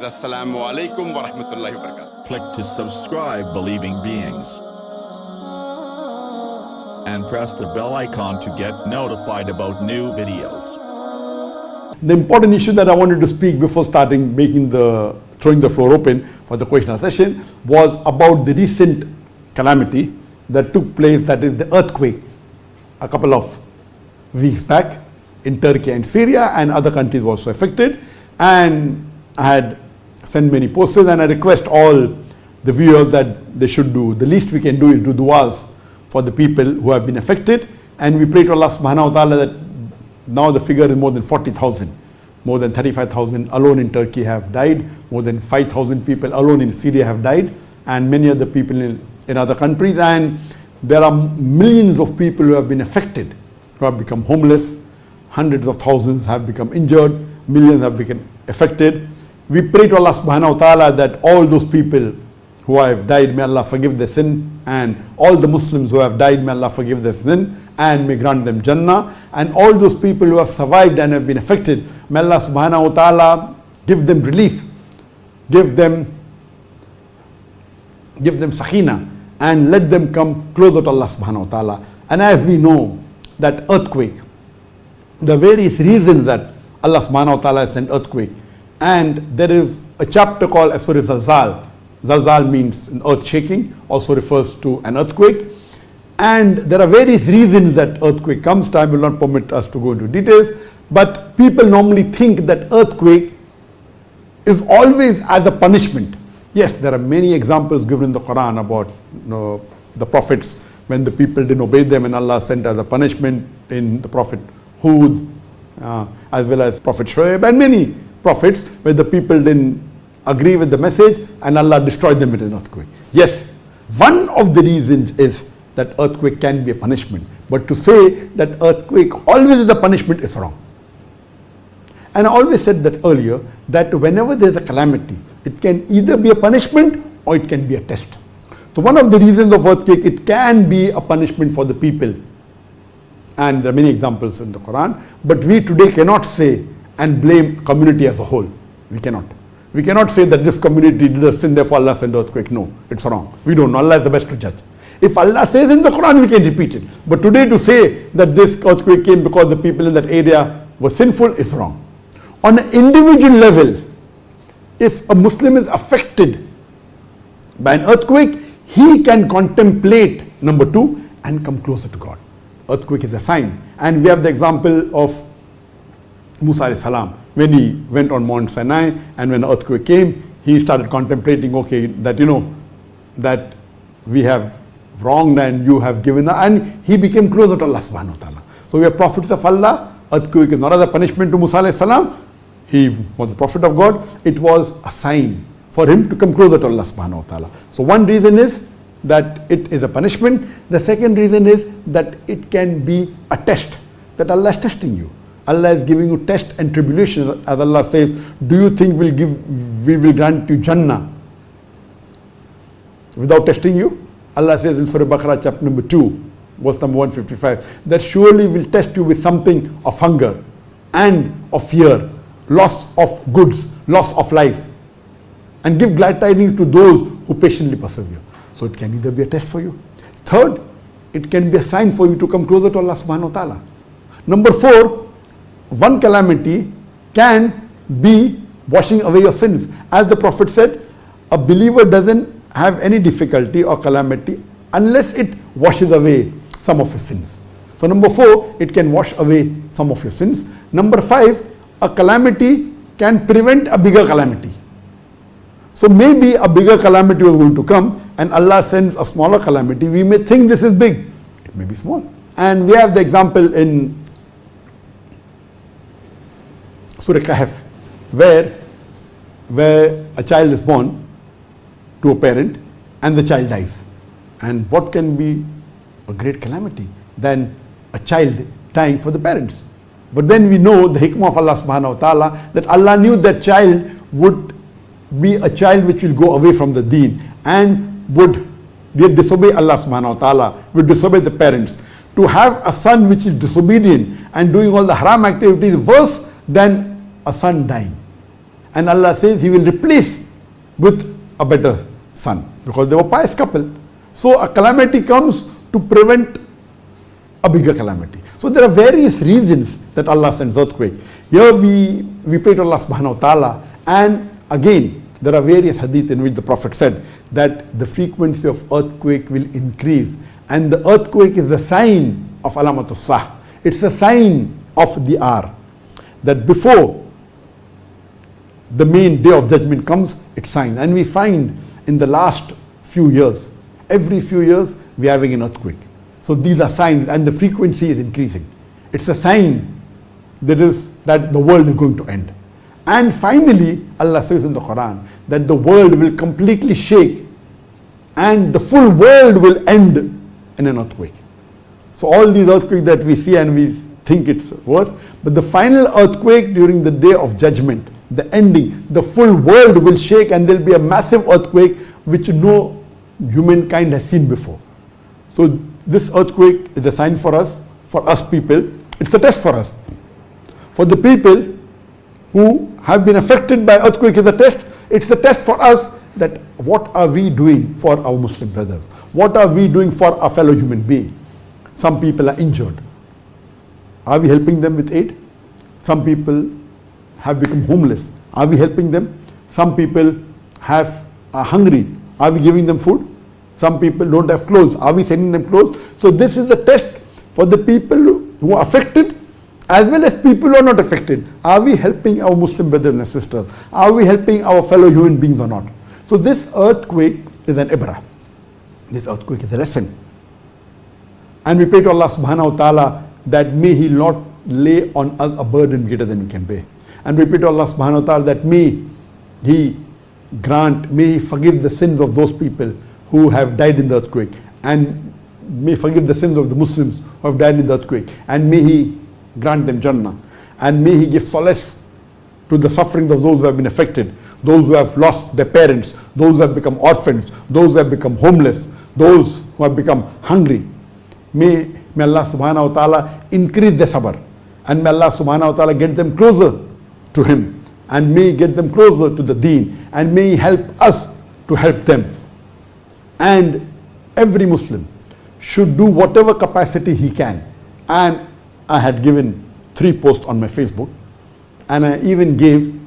s.a.w wa rahmatullahi wa barakatuh. Click to subscribe Believing Beings and press the bell icon to get notified about new videos. The important issue that I wanted to speak before starting throwing the floor open for the question and session was about the recent calamity that took place, that is the earthquake a couple of weeks back in Turkey and Syria, and other countries were also affected. And I had sent many posts, and I request all the viewers that they should do, the least we can do is do du'as for the people who have been affected. And we pray to Allah subhanahu wa ta'ala that now the figure is more than 40,000. More than 35,000 alone in Turkey have died. More than 5,000 people alone in Syria have died. And many other people in other countries. And there are millions of people who have been affected, who have become homeless. Hundreds of thousands have become injured. Millions have become affected. We pray to Allah subhanahu wa ta'ala that all those people who have died, may Allah forgive their sin, and all the Muslims who have died, may Allah forgive their sin and may grant them Jannah. And all those people who have survived and have been affected, may Allah subhanahu wa ta'ala give them relief, give them sakina, and let them come closer to Allah subhanahu wa ta'ala. And as we know, that earthquake, the various reasons that Allah subhanahu wa ta'ala has sent earthquake, and there is a chapter called as Zalzal. Zalzal means an earth shaking, also refers to an earthquake. And there are various reasons that earthquake comes. Time will not permit us to go into details, but people normally think that earthquake is always as a punishment. Yes, there are many examples given in the Quran about the prophets, when the people didn't obey them and Allah sent as a punishment in the Prophet Hud, as well as Prophet Shoaib, and many prophets, where the people didn't agree with the message and Allah destroyed them with an earthquake. Yes, one of the reasons is that earthquake can be a punishment, but to say that earthquake always is a punishment is wrong. And I always said that earlier, that whenever there is a calamity, it can either be a punishment or it can be a test. So one of the reasons of earthquake, it can be a punishment for the people, and there are many examples in the Quran, but we today cannot say and blame community as a whole. We cannot. We cannot say that this community did a sin, therefore Allah sent earthquake. No, it's wrong. We don't know. Allah is the best to judge. If Allah says in the Quran, we can repeat it. But today to say that this earthquake came because the people in that area were sinful is wrong. On an individual level, if a Muslim is affected by an earthquake, he can contemplate, number two, and come closer to God. Earthquake is a sign. And we have the example of Musa alayhi salam, when he went on Mount Sinai, and when an earthquake came, he started contemplating, okay, that that we have wronged and you have given, and he became closer to Allah subhanahu wa ta'ala. So we are prophets of Allah. Earthquake is not as a punishment to Musa alayhi salam. He was the prophet of God. It was a sign for him to come closer to Allah subhanahu wa ta'ala. So one reason is that it is a punishment. The second reason is that it can be a test, that Allah is testing you. Allah is giving you test and tribulation. As Allah says, do you think we will grant you Jannah without testing you? Allah says in Surah Baqarah chapter number 2, verse number 155, that surely will test you with something of hunger and of fear, loss of goods, loss of life, and give glad tidings to those who patiently persevere. So it can either be a test for you. Third, it can be a sign for you to come closer to Allah subhanahu wa ta'ala. Number four, one calamity can be washing away your sins. As the Prophet said, a believer doesn't have any difficulty or calamity unless it washes away some of his sins. So number four, it can wash away some of your sins. Number five, a calamity can prevent a bigger calamity. So maybe a bigger calamity was going to come and Allah sends a smaller calamity. We may think this is big. It may be small. And we have the example in Surah Kahf, where a child is born to a parent and the child dies. And what can be a great calamity than a child dying for the parents? But then we know the hikmah of Allah subhanahu wa ta'ala, that Allah knew that child would be a child which will go away from the deen and would disobey Allah subhanahu wa ta'ala, would disobey the parents. To have a son which is disobedient and doing all the haram activities worse than a son dying. And Allah says He will replace with a better son, because they were a pious couple. So a calamity comes to prevent a bigger calamity. So there are various reasons that Allah sends earthquake. Here we pray to Allah subhanahu wa ta'ala, and again there are various hadith in which the Prophet said that the frequency of earthquake will increase, and the earthquake is the sign of alamatus sah. It's a sign of the hour, that before the main day of judgment comes, it's sign. And we find in the last few years, every few years we are having an earthquake. So these are signs, and the frequency is increasing. It's a sign that the world is going to end. And finally, Allah says in the Quran that the world will completely shake and the full world will end in an earthquake. So all these earthquakes that we see and we think it's worse, but the final earthquake during the day of judgment, the ending, the full world will shake and there will be a massive earthquake which no humankind has seen before. So this earthquake is a sign for us people. It's a test for us. For the people who have been affected by earthquake is a test. It's a test for us that what are we doing for our Muslim brothers? What are we doing for our fellow human being? Some people are injured. Are we helping them with aid? Some people have become homeless. Are we helping them? Some people are hungry. Are we giving them food? Some people don't have clothes. Are we sending them clothes? So this is the test for the people who are affected as well as people who are not affected. Are we helping our Muslim brothers and sisters? Are we helping our fellow human beings or not? So this earthquake is an ibrah. This earthquake is a lesson. And we pray to Allah subhanahu wa ta'ala that may He not lay on us a burden greater than we can bear. And we pray to Allah subhanahu wa ta'ala that may He forgive the sins of those people who have died in the earthquake, and may forgive the sins of the Muslims who have died in the earthquake, and may He grant them Jannah, and may He give solace to the sufferings of those who have been affected, those who have lost their parents, those who have become orphans, those who have become homeless, those who have become hungry. May Allah subhanahu wa ta'ala increase their sabr, and may Allah subhanahu wa ta'ala get them closer to Him, and may get them closer to the deen, and may He help us to help them. And every Muslim should do whatever capacity he can. And I had given 3 posts on my Facebook, and I even gave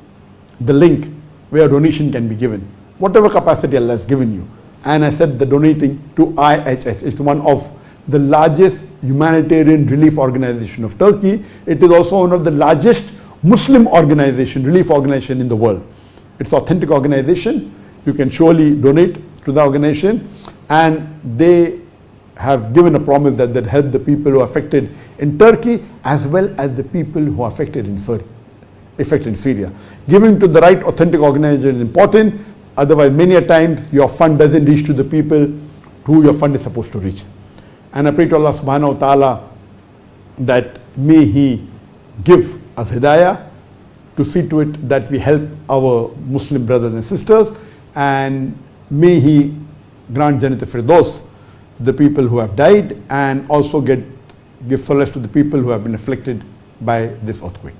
the link where donation can be given, whatever capacity Allah has given you. And I said the donating to IHH is one of the largest humanitarian relief organization of Turkey. It is also one of the largest Muslim relief organization in the world. It's an authentic organization. You can surely donate to the organization, and they have given a promise that they'll help the people who are affected in Turkey as well as the people who are affected in Syria. Giving to the right authentic organization is important. Otherwise, many a times your fund doesn't reach to the people who your fund is supposed to reach. And I pray to Allah subhanahu wa ta'ala that may He give us hidayah to see to it that we help our Muslim brothers and sisters, and may He grant Jannat al-Firdaus to the people who have died, and also give solace to the people who have been afflicted by this earthquake.